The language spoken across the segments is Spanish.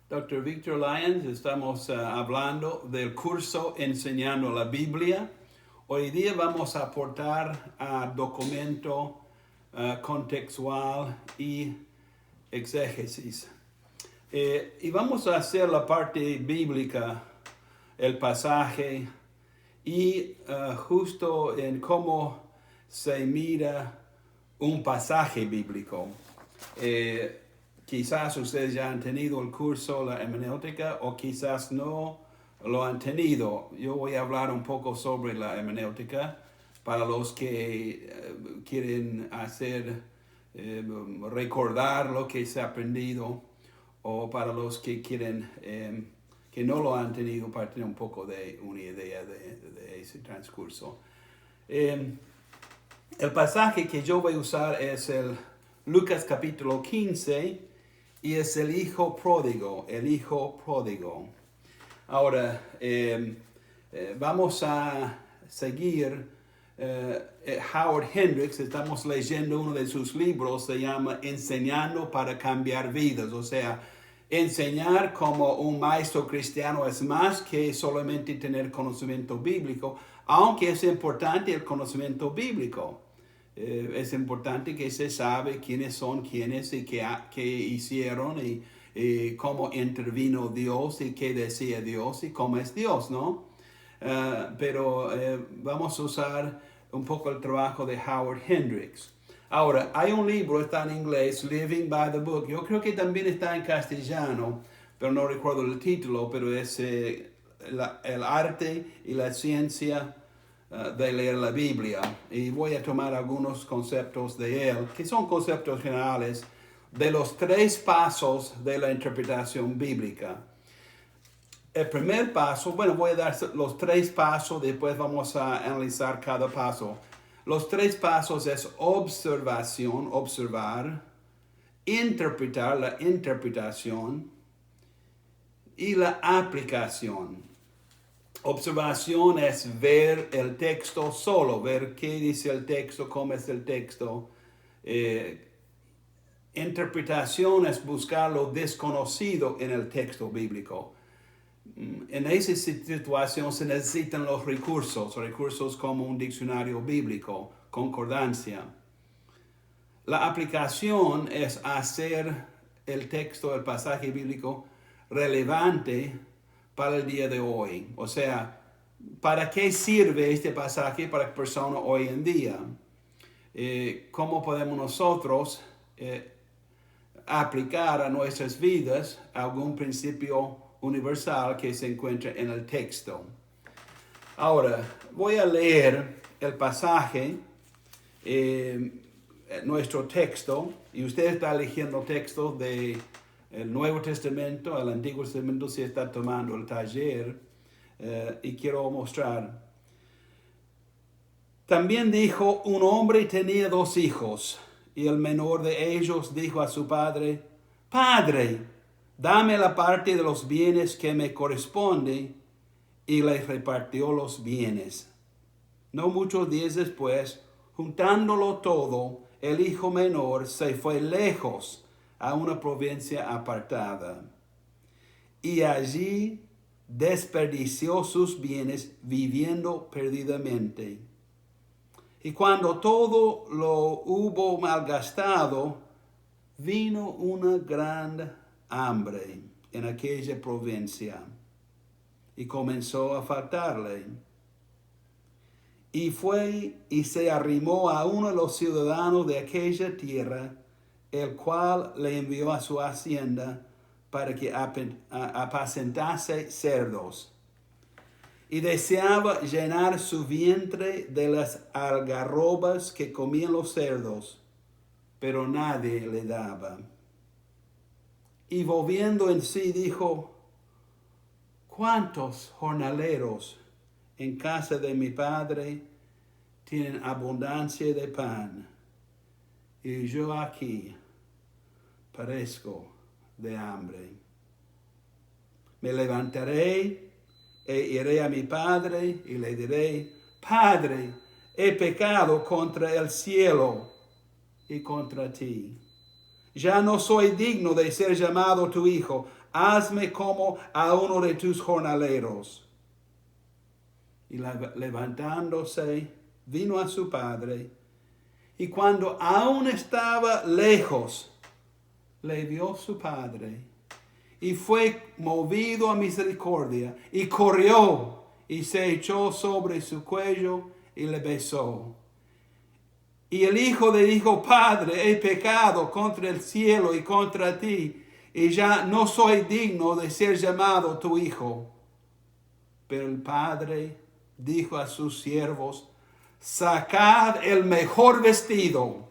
Dr. Victor Lyons. Estamos hablando del curso Enseñando la Biblia. Hoy día vamos a aportar a documento contextual y exégesis. Y vamos a hacer la parte bíblica, el pasaje y justo en cómo se mira un pasaje bíblico. Quizás ustedes ya han tenido el curso, la hermenéutica, o quizás no lo han tenido. Yo voy a hablar un poco sobre la hermenéutica para los que quieren recordar lo que se ha aprendido, o para los que quieren, que no lo han tenido, para tener un poco de una idea de ese transcurso. El pasaje que yo voy a usar es el Lucas capítulo 15, y es el hijo pródigo, Ahora, vamos a seguir Howard Hendricks. Estamos leyendo uno de sus libros, se llama Enseñando para cambiar vidas. O sea, enseñar como un maestro cristiano es más que solamente tener conocimiento bíblico, aunque es importante el conocimiento bíblico. Es importante que se sabe quiénes son quiénes y qué hicieron y cómo intervino Dios y qué decía Dios y cómo es Dios, ¿no? Pero vamos a usar un poco el trabajo de Howard Hendricks. Ahora, hay un libro, está en inglés, Living by the Book. Yo creo que también está en castellano, pero no recuerdo el título, pero es el arte y la ciencia de leer la Biblia, y voy a tomar algunos conceptos de él, que son conceptos generales de los 3 pasos de la interpretación bíblica. El primer paso, voy a dar los 3 pasos, después vamos a analizar cada paso. Los 3 pasos es observación, observar, interpretar, la interpretación, y la aplicación. Observación es ver el texto solo, ver qué dice el texto, cómo es el texto. Interpretación es buscar lo desconocido en el texto bíblico. En esa situación se necesitan los recursos como un diccionario bíblico, concordancia. La aplicación es hacer el texto, el pasaje bíblico, relevante para el día de hoy. O sea, ¿para qué sirve este pasaje para la persona hoy en día? ¿Cómo podemos nosotros aplicar a nuestras vidas algún principio universal que se encuentra en el texto? Ahora, voy a leer el pasaje, nuestro texto, y usted está leyendo textos de el Nuevo Testamento, el Antiguo Testamento, si está tomando el taller, y quiero mostrar. También dijo: un hombre tenía 2 hijos, y el menor de ellos dijo a su padre: Padre, dame la parte de los bienes que me corresponde, y le repartió los bienes. No muchos días después, juntándolo todo, el hijo menor se fue lejos a una provincia apartada, y allí desperdició sus bienes viviendo perdidamente. Y cuando todo lo hubo malgastado, vino una gran hambre en aquella provincia, y comenzó a faltarle. Y fue y se arrimó a uno de los ciudadanos de aquella tierra, el cual le envió a su hacienda para que apacentase cerdos. Y deseaba llenar su vientre de las algarrobas que comían los cerdos, pero nadie le daba. Y volviendo en sí dijo: ¿cuántos jornaleros en casa de mi padre tienen abundancia de pan, y yo aquí perezco de hambre? Me levantaré e iré a mi padre y le diré: Padre, he pecado contra el cielo y contra ti. Ya no soy digno de ser llamado tu hijo. hazme como a uno de tus jornaleros. Y levantándose, vino a su padre, y cuando aún estaba lejos, le vio su padre, y fue movido a misericordia, y corrió, y se echó sobre su cuello, y le besó. Y el hijo le dijo, Padre, he pecado contra el cielo y contra ti, y ya no soy digno de ser llamado tu hijo. Pero el padre dijo a sus siervos, sacad el mejor vestido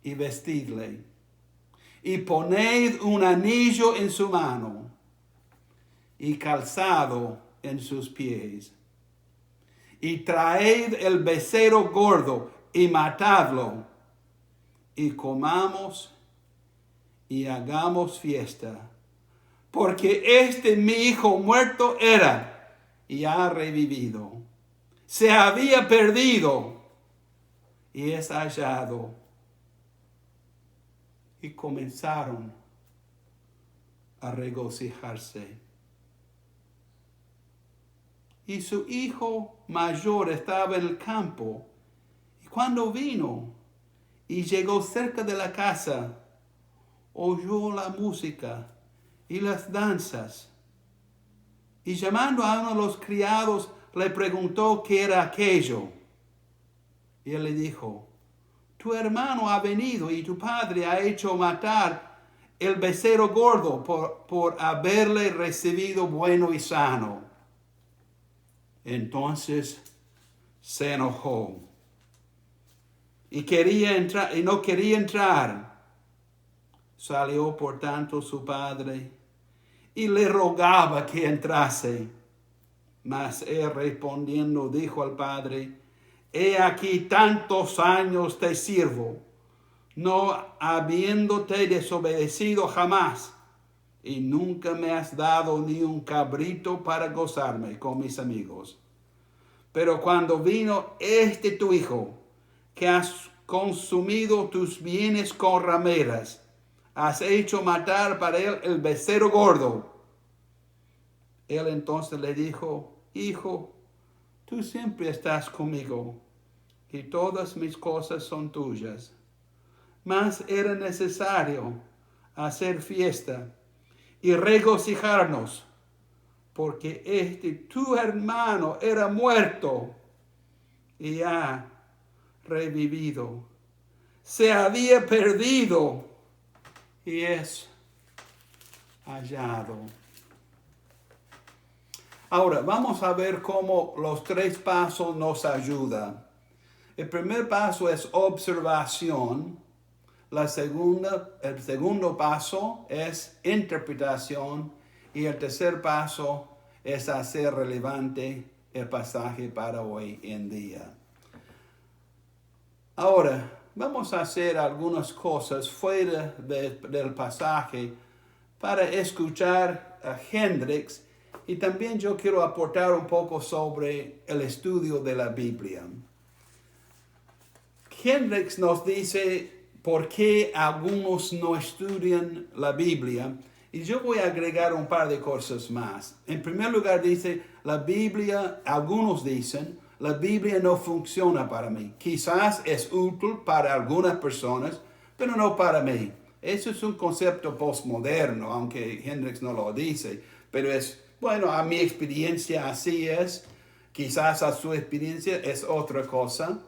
y vestidle, y poned un anillo en su mano y calzado en sus pies. Y traed el becerro gordo y matadlo, y comamos y hagamos fiesta. Porque mi hijo muerto era y ha revivido. Se había perdido y es hallado. Y comenzaron a regocijarse. Y su hijo mayor estaba en el campo. Y cuando vino y llegó cerca de la casa, oyó la música y las danzas. Y llamando a uno de los criados, le preguntó qué era aquello. Y él le dijo, tu hermano ha venido y tu padre ha hecho matar el becerro gordo por haberle recibido bueno y sano. Entonces se enojó y quería entrar y no quería entrar. Salió por tanto su padre y le rogaba que entrase. Mas él respondiendo dijo al padre, he aquí tantos años te sirvo, no habiéndote desobedecido jamás, y nunca me has dado ni un cabrito para gozarme con mis amigos. Pero cuando vino tu hijo, que has consumido tus bienes con rameras, has hecho matar para él el becerro gordo. Él entonces le dijo, hijo, tú siempre estás conmigo, y todas mis cosas son tuyas. Mas era necesario hacer fiesta y regocijarnos, porque tu hermano era muerto y ha revivido. Se había perdido y es hallado. Ahora, vamos a ver cómo los 3 pasos nos ayudan. El primer paso es observación. El segundo paso es interpretación. Y el tercer paso es hacer relevante el pasaje para hoy en día. Ahora, vamos a hacer algunas cosas fuera del pasaje para escuchar a Hendricks, y también yo quiero aportar un poco sobre el estudio de la Biblia. Hendricks nos dice por qué algunos no estudian la Biblia. Y yo voy a agregar un par de cosas más. En primer lugar dice, la Biblia, algunos dicen, la Biblia no funciona para mí. Quizás es útil para algunas personas, pero no para mí. Eso es un concepto postmoderno, aunque Hendricks no lo dice. Pero a mi experiencia así es. Quizás a su experiencia es otra cosa.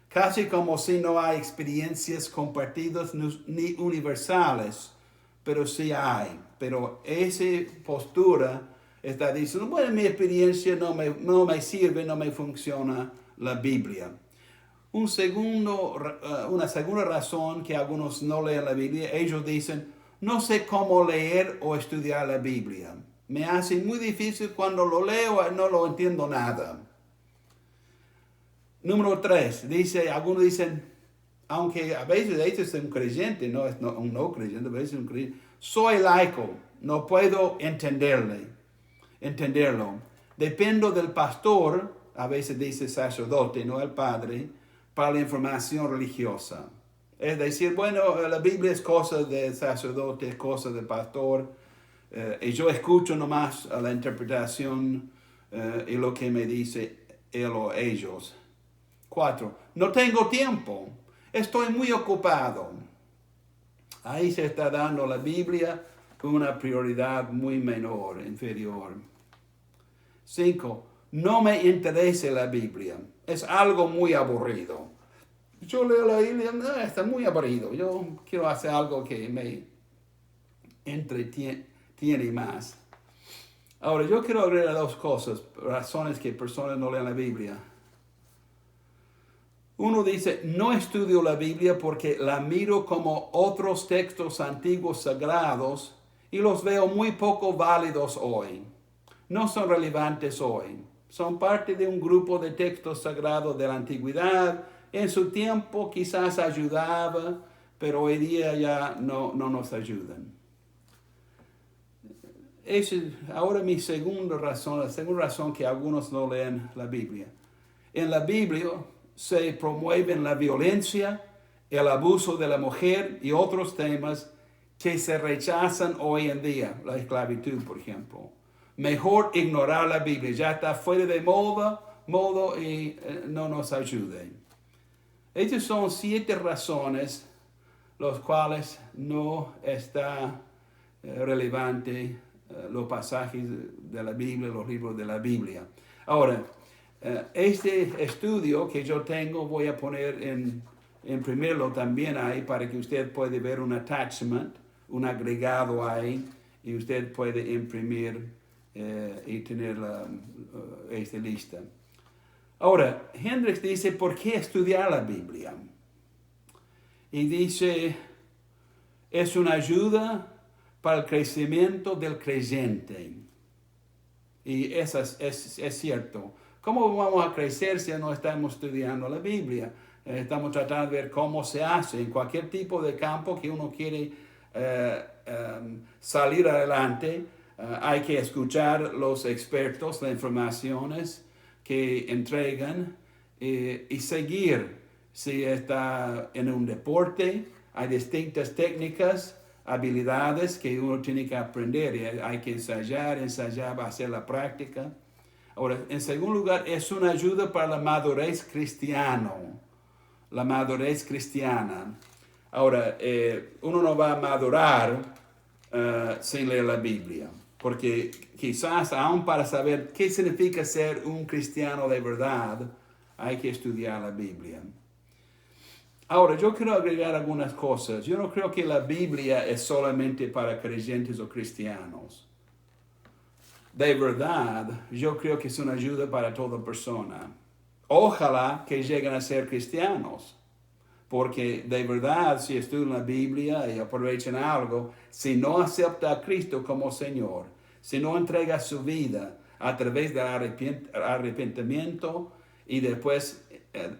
Casi como si no hay experiencias compartidas ni universales. Pero sí hay. Pero esa postura está diciendo, mi experiencia no me sirve, no me funciona la Biblia. Una segunda razón que algunos no leen la Biblia, ellos dicen, no sé cómo leer o estudiar la Biblia. Me hace muy difícil cuando lo leo, no lo entiendo nada. Número 3, algunos dicen, aunque a veces es un creyente, no es un no creyente, a veces es un creyente, soy laico, no puedo entenderlo. Dependo del pastor, a veces dice sacerdote, no el padre, para la información religiosa. Es decir, bueno, la Biblia es cosa del sacerdote, es cosa del pastor, y yo escucho nomás a la interpretación y lo que me dice él o ellos. 4. No tengo tiempo, estoy muy ocupado. Ahí se está dando la Biblia con una prioridad muy menor, inferior. 5. No me interesa la Biblia, es algo muy aburrido. Yo leo la Biblia, no, está muy aburrido. Yo quiero hacer algo que me entretiene más. Ahora, yo quiero agregar dos cosas, razones que personas no leen la Biblia. Uno dice, no estudio la Biblia porque la miro como otros textos antiguos sagrados y los veo muy poco válidos hoy. No son relevantes hoy. Son parte de un grupo de textos sagrados de la antigüedad. En su tiempo quizás ayudaba, pero hoy día ya no nos ayudan. Es ahora mi segunda razón, la segunda razón que algunos no leen la Biblia. En la Biblia se promueven la violencia, el abuso de la mujer y otros temas que se rechazan hoy en día, la esclavitud, por ejemplo. Mejor ignorar la Biblia, ya está fuera de modo y no nos ayude. Estas son 7 razones los cuales no está relevante los pasajes de la Biblia, los libros de la Biblia. Ahora, este estudio que yo tengo voy a poner imprimirlo también ahí para que usted pueda ver un attachment, un agregado ahí, y usted puede imprimir y tener esta lista. Ahora, Hendricks dice, ¿por qué estudiar la Biblia? Y dice, es una ayuda para el crecimiento del creyente. Y eso es cierto. ¿Cómo vamos a crecer si no estamos estudiando la Biblia? Estamos tratando de ver cómo se hace en cualquier tipo de campo que uno quiere salir adelante. Hay que escuchar los expertos, las informaciones que entregan y seguir. Si está en un deporte, hay distintas técnicas, habilidades que uno tiene que aprender. Y hay que ensayar, hacer la práctica. Ahora, en segundo lugar, es una ayuda para la madurez cristiana. La madurez cristiana. Ahora, uno no va a madurar sin leer la Biblia. Porque quizás aún para saber qué significa ser un cristiano de verdad, hay que estudiar la Biblia. Ahora, yo quiero agregar algunas cosas. Yo no creo que la Biblia es solamente para creyentes o cristianos. De verdad, yo creo que es una ayuda para toda persona. Ojalá que lleguen a ser cristianos. Porque de verdad, si estudian la Biblia y aprovechan algo, si no acepta a Cristo como Señor, si no entrega su vida a través del arrepentimiento y después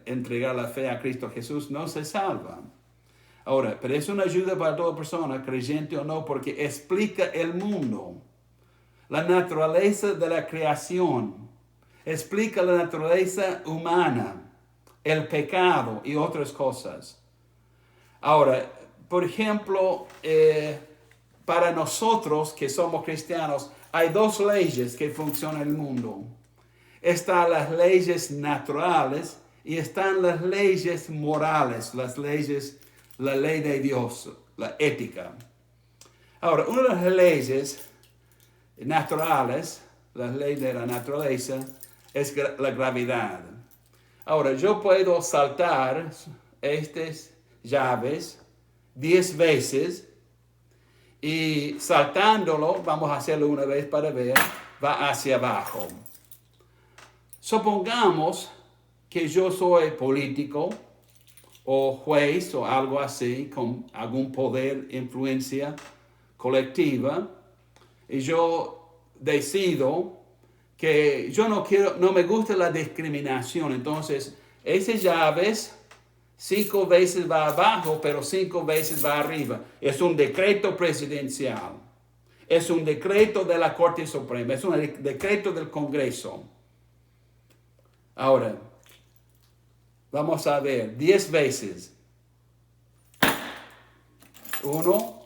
entregar la fe a Cristo Jesús, no se salva. Ahora, pero es una ayuda para toda persona, creyente o no, porque explica el mundo, la naturaleza de la creación, explica la naturaleza humana, el pecado y otras cosas. Ahora, por ejemplo, para nosotros que somos cristianos, hay 2 leyes que funcionan en el mundo. Están las leyes naturales y están las leyes morales, la ley de Dios, la ética. Ahora, una de las leyes naturales, la ley de la naturaleza, es la gravedad. Ahora, yo puedo saltar estas llaves 10 veces y saltándolo, vamos a hacerlo una vez para ver, va hacia abajo. Supongamos que yo soy político o juez o algo así, con algún poder, influencia colectiva, y yo decido que yo no me gusta la discriminación. Entonces, esas llaves 5 veces va abajo, pero 5 veces va arriba. Es un decreto presidencial. Es un decreto de la Corte Suprema. Es un decreto del Congreso. Ahora, vamos a ver, 10 veces. 1,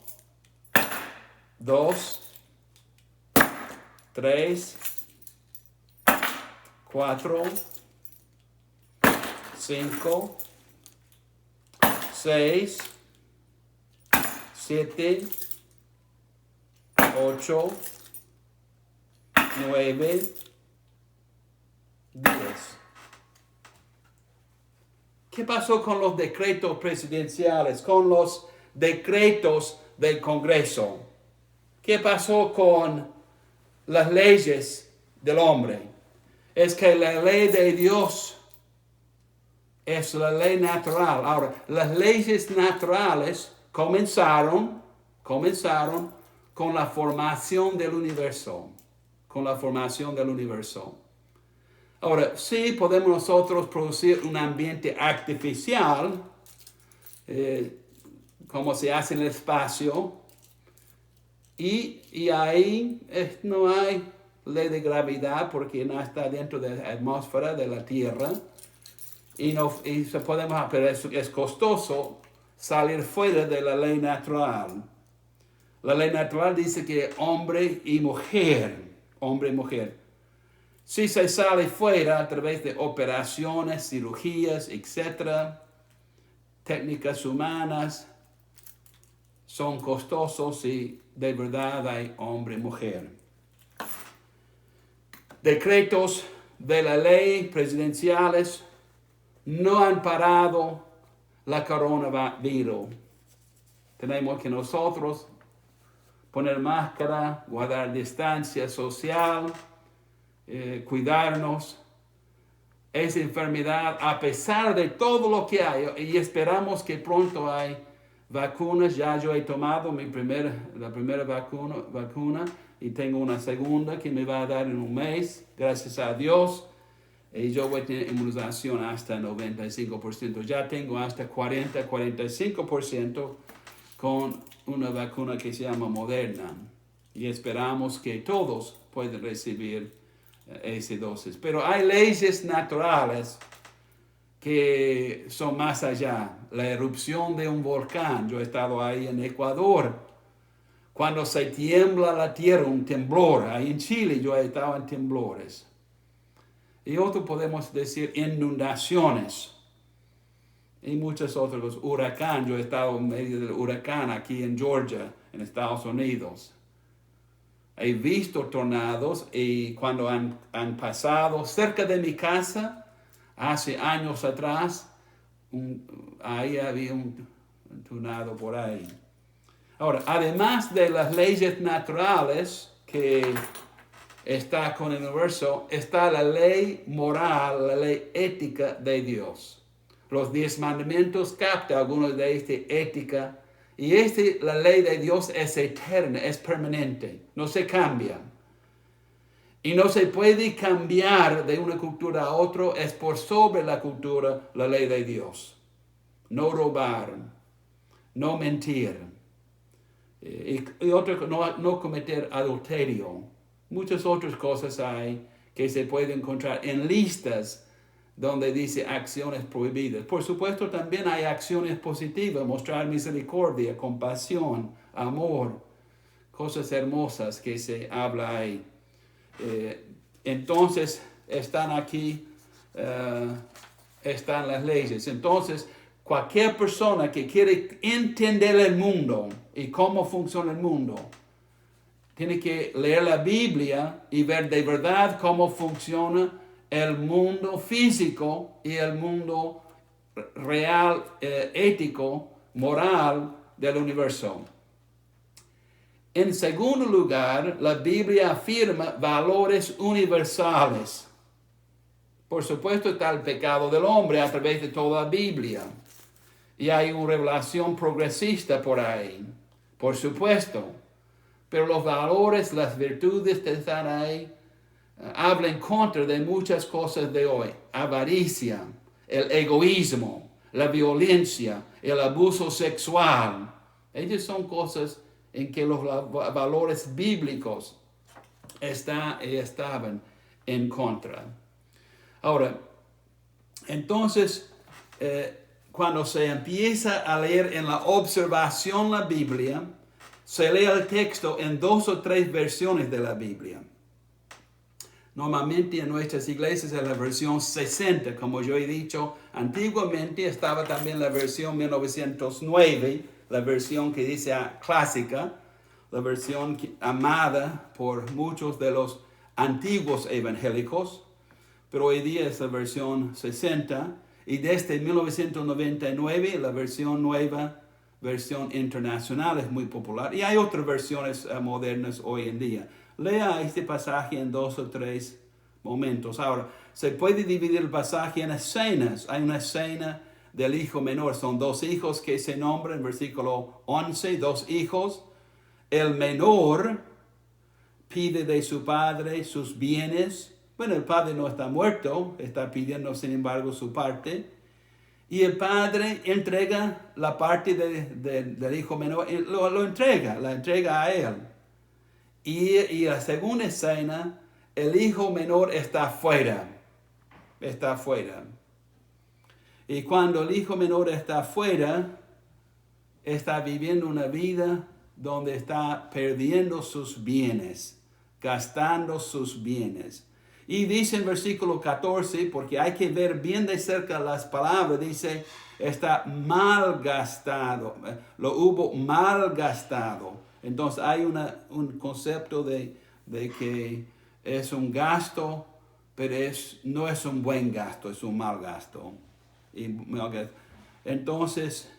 2, 3, 4, 5, 6, 7, 8, 9, 10. ¿Qué pasó con los decretos presidenciales, con los decretos del Congreso? ¿Qué pasó con las leyes del hombre? Es que la ley de Dios es la ley natural. Ahora, las leyes naturales comenzaron con la formación del universo. Ahora, sí podemos nosotros producir un ambiente artificial, como se hace en el espacio, y ahí no hay ley de gravedad porque no está dentro de la atmósfera de la Tierra. Pero es costoso salir fuera de la ley natural. La ley natural dice que hombre y mujer. Si se sale fuera a través de operaciones, cirugías, etc., técnicas humanas, son costosos y de verdad hay hombre y mujer. Decretos de la ley presidenciales no han parado la coronavirus. Tenemos que nosotros poner máscara, guardar distancia social, cuidarnos. Esa enfermedad, a pesar de todo lo que hay, y esperamos que pronto hay vacunas. Ya yo he tomado la primera vacuna y tengo una segunda que me va a dar en un mes, gracias a Dios. Y yo voy a tener inmunización hasta 95%. Ya tengo hasta 45% con una vacuna que se llama Moderna. Y esperamos que todos puedan recibir esa dosis. Pero hay leyes naturales que son más allá. La erupción de un volcán. Yo he estado ahí en Ecuador. Cuando se tiembla la tierra, un temblor. Ahí en Chile yo he estado en temblores. Y otro podemos decir inundaciones. Y muchos otros, huracán. Yo he estado en medio del huracán aquí en Georgia, en Estados Unidos. He visto tornados y cuando han pasado cerca de mi casa, hace años atrás, ahí había un tornado por ahí. Ahora, además de las leyes naturales que está con el universo, está la ley moral, la ley ética de Dios. Los 10 mandamientos captan algunos de esta ética. Y la ley de Dios es eterna, es permanente, no se cambia. Y no se puede cambiar de una cultura a otra, es por sobre la cultura la ley de Dios. No robar, no mentir, y otro, no cometer adulterio. Muchas otras cosas hay que se pueden encontrar en listas donde dice acciones prohibidas. Por supuesto, también hay acciones positivas, mostrar misericordia, compasión, amor, cosas hermosas que se habla ahí. Entonces, están aquí, están las leyes. Entonces, cualquier persona que quiere entender el mundo y cómo funciona el mundo, tiene que leer la Biblia y ver de verdad cómo funciona el mundo físico y el mundo real, ético, moral del universo. En segundo lugar, la Biblia afirma valores universales. Por supuesto está el pecado del hombre a través de toda la Biblia. Y hay una revelación progresista por ahí, por supuesto. Pero los valores, las virtudes que están ahí, habla en contra de muchas cosas de hoy. Avaricia, el egoísmo, la violencia, el abuso sexual. Ellas son cosas en que los valores bíblicos estaban en contra. Ahora, entonces, cuando se empieza a leer en la observación la Biblia, se lee el texto en 2 o 3 versiones de la Biblia. Normalmente en nuestras iglesias es la versión 60, como yo he dicho. Antiguamente estaba también la versión 1909, la versión que dice clásica, la versión amada por muchos de los antiguos evangélicos, pero hoy día es la versión 60, y desde 1999 la versión nueva, versión internacional, es muy popular, y hay otras versiones modernas hoy en día. Lea este pasaje en 2 o 3 momentos. Ahora, se puede dividir el pasaje en escenas. Hay una escena del hijo menor. Son 2 hijos que se nombran, versículo 11, 2 hijos. El menor pide de su padre sus bienes. Bueno, el padre no está muerto, está pidiendo sin embargo su parte. Y el padre entrega la parte del hijo menor, la entrega a él. Y la segunda escena, el hijo menor está afuera. Y cuando el hijo menor está afuera, está viviendo una vida donde está perdiendo sus bienes, gastando sus bienes. Y dice en versículo 14, porque hay que ver bien de cerca las palabras, dice, está mal gastado, lo hubo mal gastado. Entonces hay un concepto de que es un gasto, pero no es un buen gasto, es un mal gasto. Entonces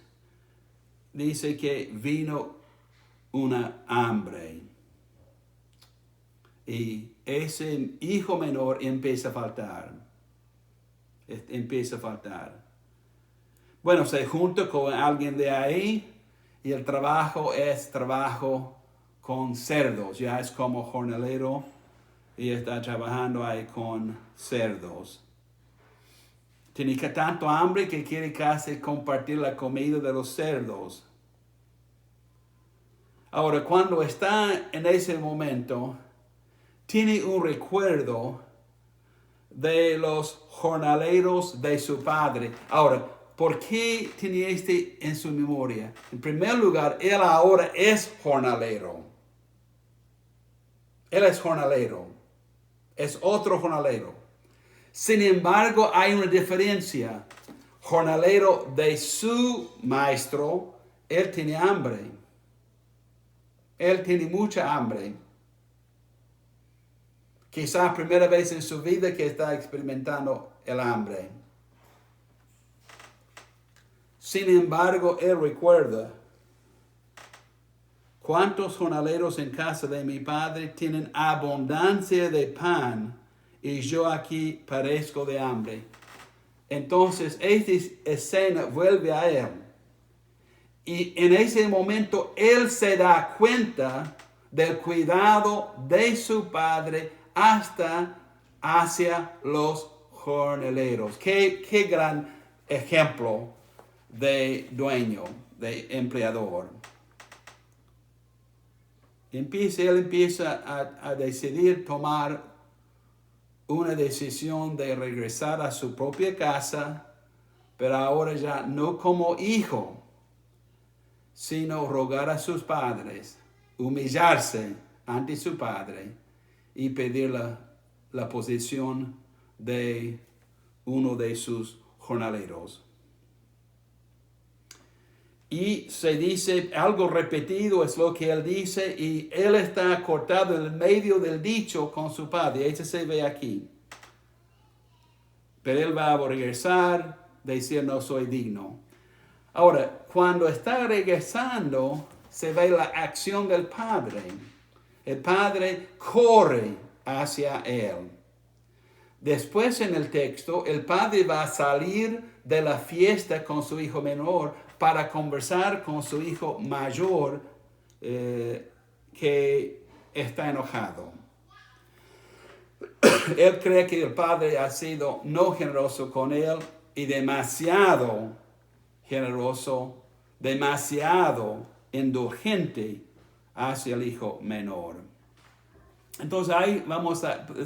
dice que vino una hambre. Y ese hijo menor empieza a faltar. Bueno, se junta con alguien de ahí y el trabajo es trabajo con cerdos. Ya es como jornalero y está trabajando ahí con cerdos. Tiene tanto hambre que quiere casi compartir la comida de los cerdos. Ahora, cuando está en ese momento, tiene un recuerdo de los jornaleros de su padre. Ahora, ¿por qué tenía en su memoria? En primer lugar, él ahora es jornalero. Él es jornalero. Es otro jornalero. Sin embargo, hay una diferencia. Jornalero de su maestro, él tiene hambre. Él tiene mucha hambre. Quizás primera vez en su vida que está experimentando el hambre. Sin embargo, él recuerda, ¿cuántos jornaleros en casa de mi padre tienen abundancia de pan y yo aquí padezco de hambre? Entonces, esta escena vuelve a él. Y en ese momento, él se da cuenta del cuidado de su padre hasta hacia los jornaleros. Qué gran ejemplo de dueño, de empleador. Él empieza a decidir tomar una decisión de regresar a su propia casa, pero ahora ya no como hijo, sino rogar a sus padres, humillarse ante su padre y pedir la posición de uno de sus jornaleros. Y se dice, algo repetido es lo que él dice, y él está cortado en el medio del dicho con su padre. Eso se ve aquí. Pero él va a regresar, decir no soy digno. Ahora, cuando está regresando, se ve la acción del padre. El padre corre hacia él. Después en el texto, el padre va a salir de la fiesta con su hijo menor para conversar con su hijo mayor que está enojado. Él cree que el padre ha sido no generoso con él y demasiado generoso, demasiado indulgente hacia el hijo menor. Entonces ahí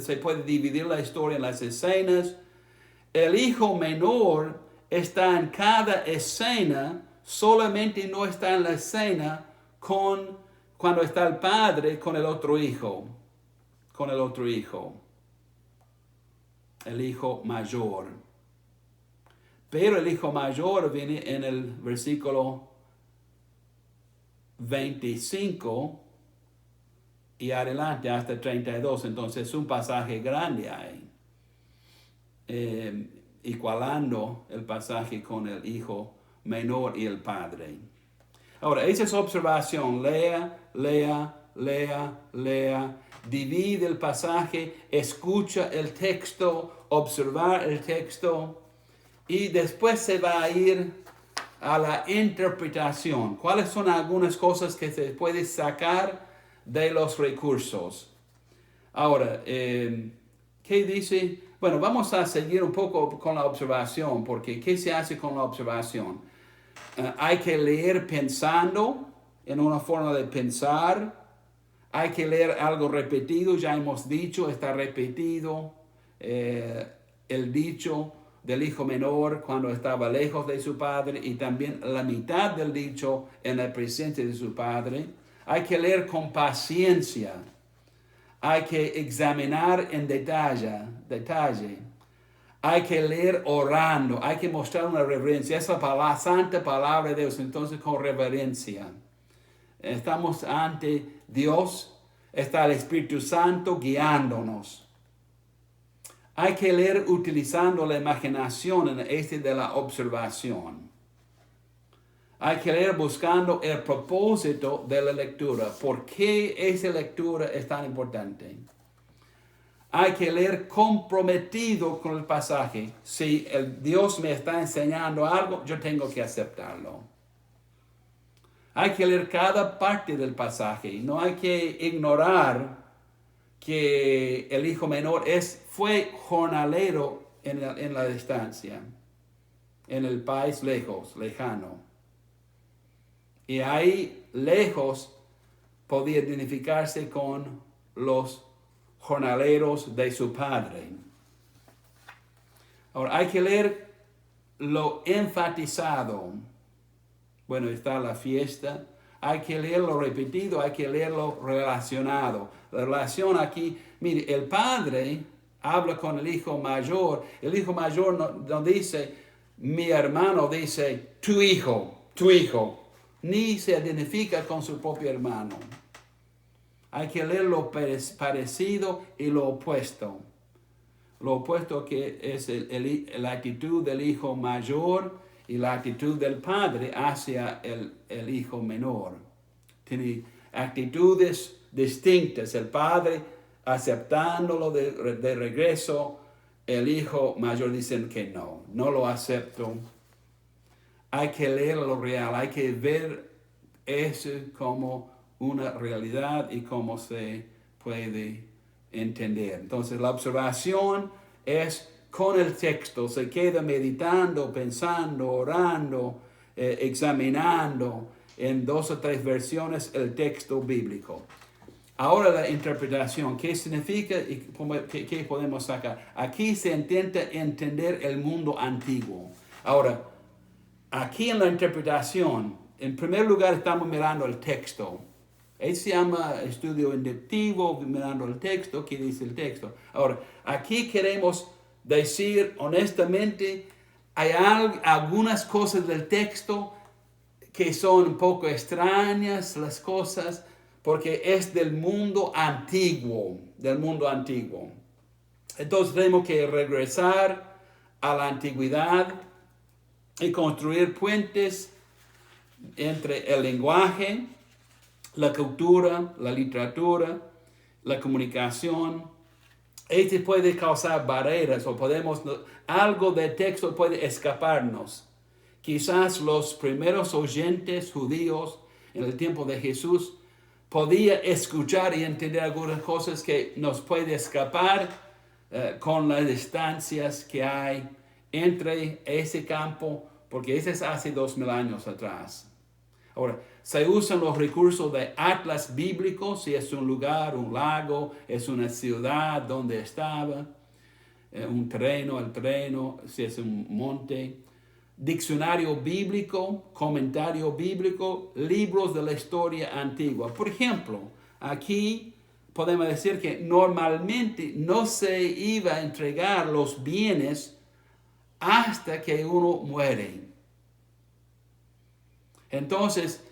se puede dividir la historia en las escenas. El hijo menor está en cada escena, solamente no está en la escena cuando está el padre con el otro hijo, el hijo mayor. Pero el hijo mayor viene en el versículo 25 y adelante hasta 32. Entonces es un pasaje grande ahí, igualando el pasaje con el hijo menor y el padre. Ahora, esa es observación. Lea. Divide el pasaje, escucha el texto, observar el texto y después se va a ir a la interpretación. ¿Cuáles son algunas cosas que se puede sacar de los recursos? Ahora, ¿qué dice? Bueno, vamos a seguir un poco con la observación, porque ¿qué se hace con la observación? Hay que leer pensando en una forma de pensar. Hay que leer algo repetido, ya hemos dicho, está repetido el dicho del hijo menor cuando estaba lejos de su padre y también la mitad del dicho en la presencia de su padre. Hay que leer con paciencia. Hay que examinar en detalle. Hay que leer orando. Hay que mostrar una reverencia. Esa es la santa palabra de Dios. Entonces con reverencia. Estamos ante Dios. Está el Espíritu Santo guiándonos. Hay que leer utilizando la imaginación en de la observación. Hay que leer buscando el propósito de la lectura. ¿Por qué esa lectura es tan importante? Hay que leer comprometido con el pasaje. Si el Dios me está enseñando algo, yo tengo que aceptarlo. Hay que leer cada parte del pasaje. No hay que ignorar que el hijo menor fue jornalero en la distancia, en el país lejano. Y ahí lejos podía identificarse con los jornaleros de su padre. Ahora hay que leer lo enfatizado. Bueno, está la fiesta. Hay que leerlo repetido, hay que leerlo relacionado. La relación aquí, mire, el padre habla con el hijo mayor. El hijo mayor no dice, mi hermano, dice, tu hijo. Ni se identifica con su propio hermano. Hay que leer lo parecido y lo opuesto. Lo opuesto que es la actitud del hijo mayor y la actitud del padre hacia el hijo menor. Tiene actitudes distintas. El padre aceptándolo de regreso. El hijo mayor dice que no lo acepto. Hay que leer lo real, hay que ver eso como una realidad y cómo se puede entender. Entonces la observación es con el texto, se queda meditando, pensando, orando, examinando en 2 o 3 versiones el texto bíblico. Ahora la interpretación, ¿qué significa y qué podemos sacar? Aquí se intenta entender el mundo antiguo. Ahora, aquí en la interpretación, en primer lugar estamos mirando el texto. Se llama estudio inductivo, mirando el texto, ¿qué dice el texto? Ahora, aquí queremos decir honestamente, hay algunas cosas del texto que son un poco extrañas, las cosas, porque es del mundo antiguo, Entonces tenemos que regresar a la antigüedad y construir puentes entre el lenguaje, la cultura, la literatura, la comunicación. Puede causar barreras o algo de texto puede escaparnos. Quizás los primeros oyentes judíos en el tiempo de Jesús podía escuchar y entender algunas cosas que nos puede escapar con las distancias que hay entre ese campo, porque ese es hace 2000 años atrás. Ahora, se usan los recursos de atlas bíblicos, si es un lugar, un lago, es una ciudad donde estaba, un terreno, si es un monte. diccionario bíblico, comentario bíblico, libros de la historia antigua. Por ejemplo, aquí podemos decir que normalmente no se iba a entregar los bienes hasta que uno muere. Entonces,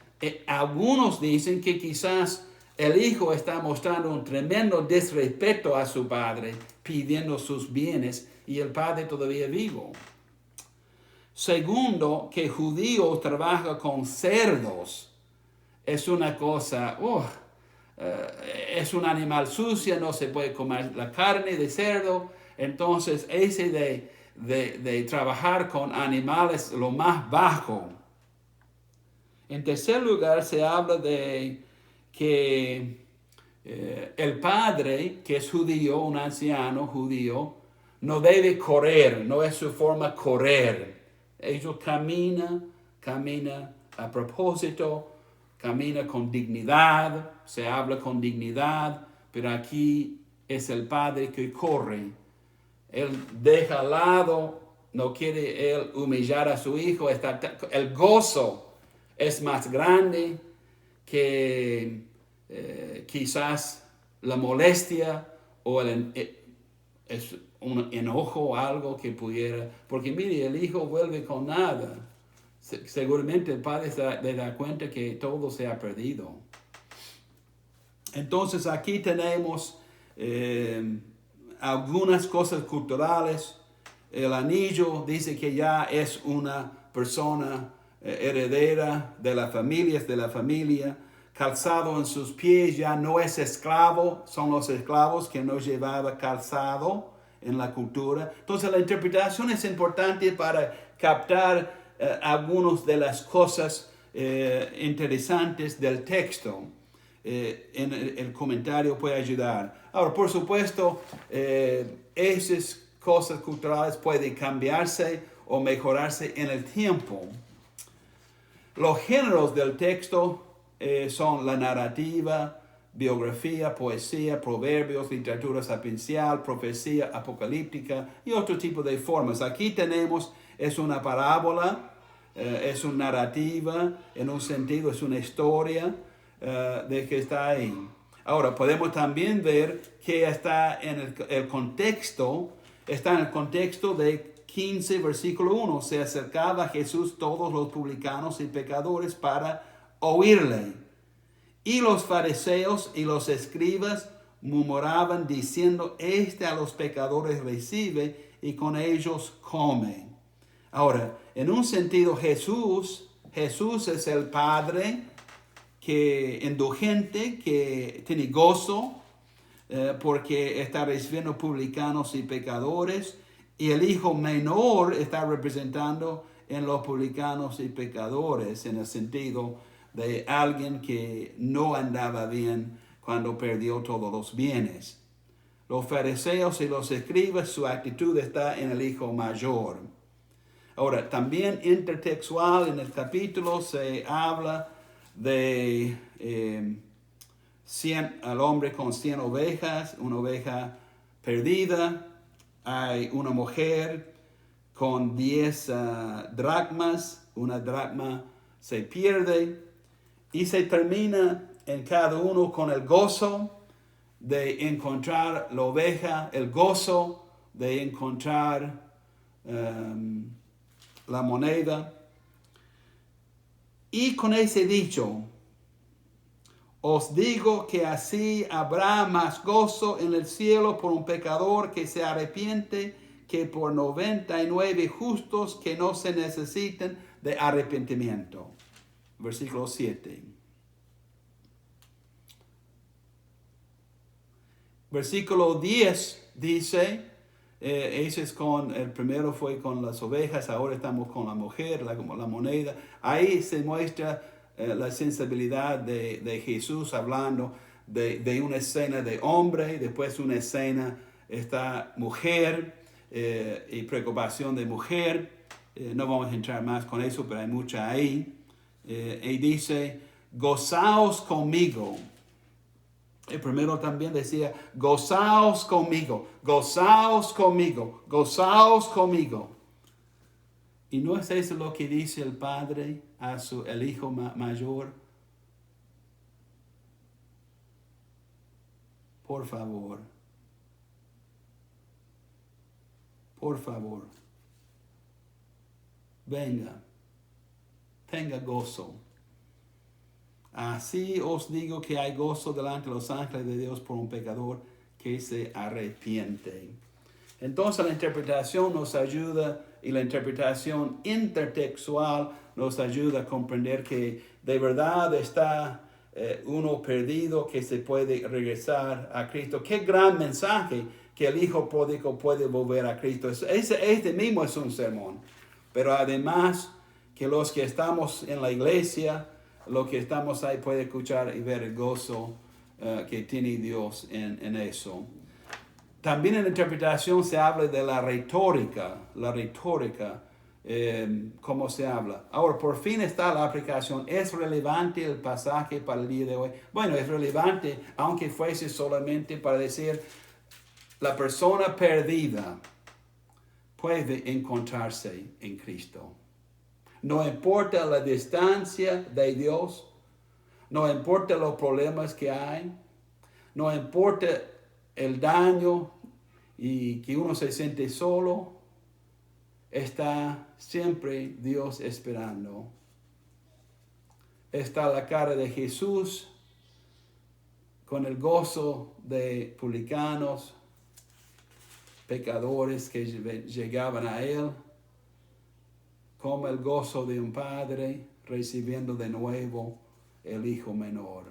algunos dicen que quizás el hijo está mostrando un tremendo desrespeto a su padre, pidiendo sus bienes, y el padre todavía vivo. Segundo, que judíos trabajan con cerdos. Es una cosa, es un animal sucio, no se puede comer la carne de cerdo. Entonces, ese de trabajar con animales lo más bajo. En tercer lugar, se habla de que el padre, que es judío, un anciano judío, no debe correr, no es su forma correr. Ellos camina a propósito, camina con dignidad, se habla con dignidad, pero aquí es el padre que corre. Él deja al lado, no quiere él humillar a su hijo, el gozo es más grande que quizás la molestia o es un enojo o algo que pudiera, porque mire, el hijo vuelve con nada. Seguramente el padre se da cuenta que todo se ha perdido. Entonces aquí tenemos algunas cosas culturales. El anillo dice que ya es una persona heredera de la familia. Calzado en sus pies ya no es esclavo, son los esclavos que no llevaba calzado en la cultura. Entonces la interpretación es importante para captar algunas de las cosas interesantes del texto. En el comentario puede ayudar. Ahora, por supuesto, esas cosas culturales pueden cambiarse o mejorarse en el tiempo. Los géneros del texto son la narrativa, biografía, poesía, proverbios, literatura sapiencial, profecía apocalíptica y otro tipo de formas. Aquí tenemos, es una parábola, es una narrativa, en un sentido es una historia de que está ahí. Ahora, podemos también ver que está en el contexto, está en el contexto de 15, versículo 1. Se acercaba a Jesús todos los publicanos y pecadores para oírle. Y los fariseos y los escribas murmuraban diciendo, a los pecadores recibe y con ellos come. Ahora, en un sentido, Jesús es el Padre que indulgente, que tiene gozo, porque está recibiendo publicanos y pecadores, y el hijo menor está representando en los publicanos y pecadores, en el sentido de alguien que no andaba bien cuando perdió todos los bienes. Los fariseos y los escribas, su actitud está en el hijo mayor. Ahora, también intertextual en el capítulo se habla de al hombre con 100 ovejas, una oveja perdida. Hay una mujer con 10 dracmas, una dracma se pierde. Y se termina en cada uno con el gozo de encontrar la oveja, el gozo de encontrar la moneda. Y con ese dicho, os digo que así habrá más gozo en el cielo por un pecador que se arrepiente que por 99 justos que no se necesiten de arrepentimiento. Versículo 7. Versículo 10 dice, ese es el primero fue con las ovejas, ahora estamos con la mujer, la moneda. Ahí se muestra la sensibilidad de Jesús hablando de una escena de hombre, después una escena, esta mujer y preocupación de mujer. No vamos a entrar más con eso, pero hay mucha ahí. Y dice, gozaos conmigo. El primero también decía, gozaos conmigo, gozaos conmigo, gozaos conmigo. ¿Y no es eso lo que dice el padre a el hijo mayor? Por favor, venga, tenga gozo. Así os digo que hay gozo delante de los ángeles de Dios por un pecador que se arrepiente. Entonces la interpretación nos ayuda, y la interpretación intertextual nos ayuda a comprender que de verdad está uno perdido que se puede regresar a Cristo. Qué gran mensaje que el hijo pródigo puede volver a Cristo. Este mismo es un sermón. Pero además que los que estamos en la iglesia, los que estamos ahí pueden escuchar y ver el gozo que tiene Dios en eso. También en la interpretación se habla de la retórica, cómo se habla. Ahora, por fin está la aplicación. ¿Es relevante el pasaje para el día de hoy? Bueno, es relevante, aunque fuese solamente para decir, la persona perdida puede encontrarse en Cristo. No importa la distancia de Dios, no importa los problemas que hay, no importa el daño y que uno se siente solo, está siempre Dios esperando. Está la cara de Jesús con el gozo de publicanos, pecadores que llegaban a Él, como el gozo de un padre recibiendo de nuevo el hijo menor.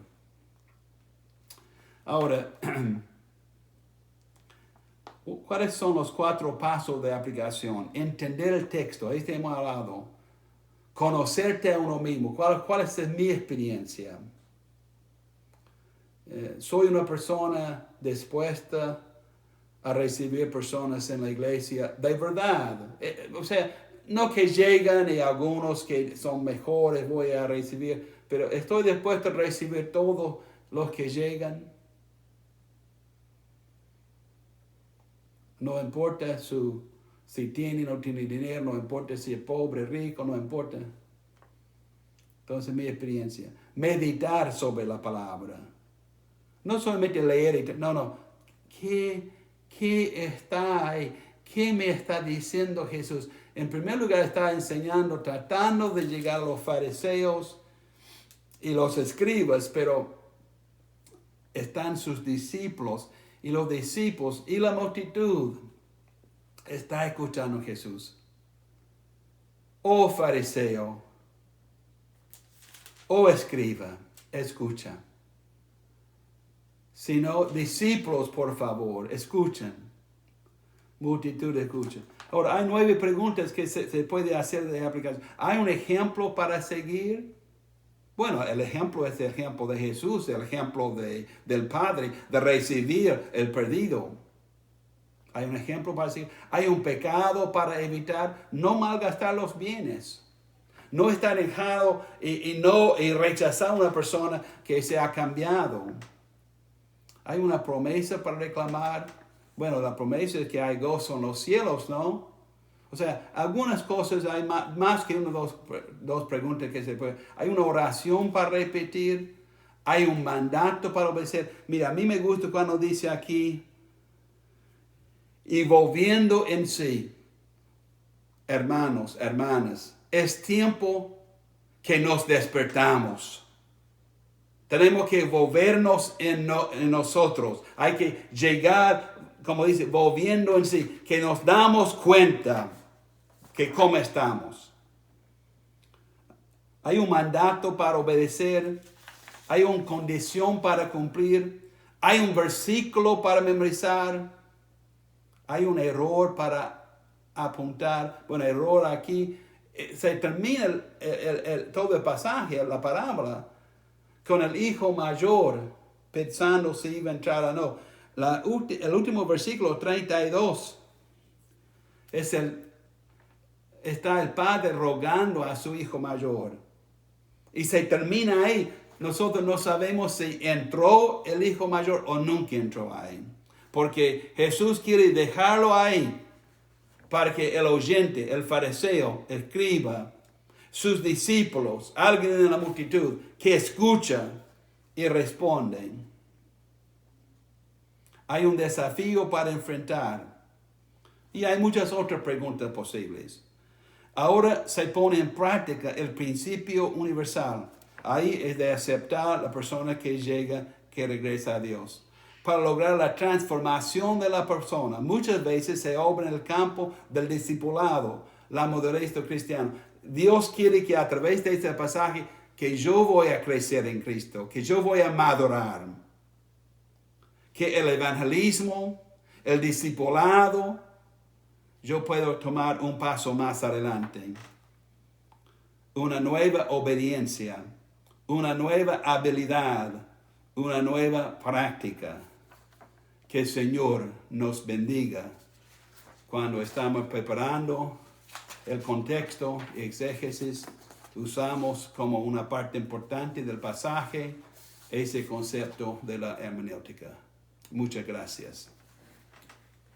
Ahora, ¿cuáles son los 4 pasos de aplicación? Entender el texto, hemos hablado. Conocerte a uno mismo. ¿Cuál es mi experiencia? ¿Soy una persona dispuesta a recibir personas en la iglesia de verdad? No que llegan y algunos que son mejores voy a recibir, pero estoy dispuesto a recibir todos los que llegan. No importa si tiene o no tiene dinero, no importa si es pobre, rico, no importa. Entonces mi experiencia, meditar sobre la palabra. No solamente leer, ¿Qué está ahí? ¿Qué me está diciendo Jesús? En primer lugar está enseñando, tratando de llegar a los fariseos y los escribas, pero están sus discípulos y los discípulos y la multitud está escuchando a Jesús. Oh fariseo, oh escriba, escucha. Sino discípulos, por favor, escuchen. Multitud escucha. Ahora, hay 9 preguntas que se puede hacer de aplicación. ¿Hay un ejemplo para seguir? Bueno, el ejemplo es el ejemplo de Jesús, el ejemplo del Padre, de recibir el perdido. Hay un ejemplo para seguir. Hay un pecado para evitar, no malgastar los bienes. No estar enojado y rechazar a una persona que se ha cambiado. Hay una promesa para reclamar. Bueno, la promesa es que hay gozo en los cielos, ¿no? O sea, algunas cosas hay más que dos preguntas que se pueden. Hay una oración para repetir. Hay un mandato para obedecer. Mira, a mí me gusta cuando dice aquí, y volviendo en sí, hermanos, hermanas, es tiempo que nos despertamos. Tenemos que volvernos en nosotros. Hay que llegar, como dice, volviendo en sí, que nos damos cuenta que cómo estamos. Hay un mandato para obedecer. Hay una condición para cumplir. Hay un versículo para memorizar. Hay un error para apuntar. Bueno, error aquí. Se termina todo el pasaje, la parábola, con el hijo mayor pensando si iba a entrar o no. El último versículo, 32, está el padre rogando a su hijo mayor. Y se termina ahí. Nosotros no sabemos si entró el hijo mayor o nunca entró ahí. Porque Jesús quiere dejarlo ahí para que el oyente, el fariseo, escriba, sus discípulos, alguien en la multitud que escucha y responde. Hay un desafío para enfrentar y hay muchas otras preguntas posibles. Ahora se pone en práctica el principio universal. Ahí es de aceptar la persona que llega, que regresa a Dios. Para lograr la transformación de la persona, muchas veces se obra en el campo del discipulado, la madurez cristiana. Dios quiere que a través de este pasaje, que yo voy a crecer en Cristo, que yo voy a madurar. Que el evangelismo, el discipulado, yo puedo tomar un paso más adelante. Una nueva obediencia, una nueva habilidad, una nueva práctica. Que el Señor nos bendiga cuando estamos preparando el contexto y exégesis. Usamos como una parte importante del pasaje ese concepto de la hermenéutica. Muchas gracias.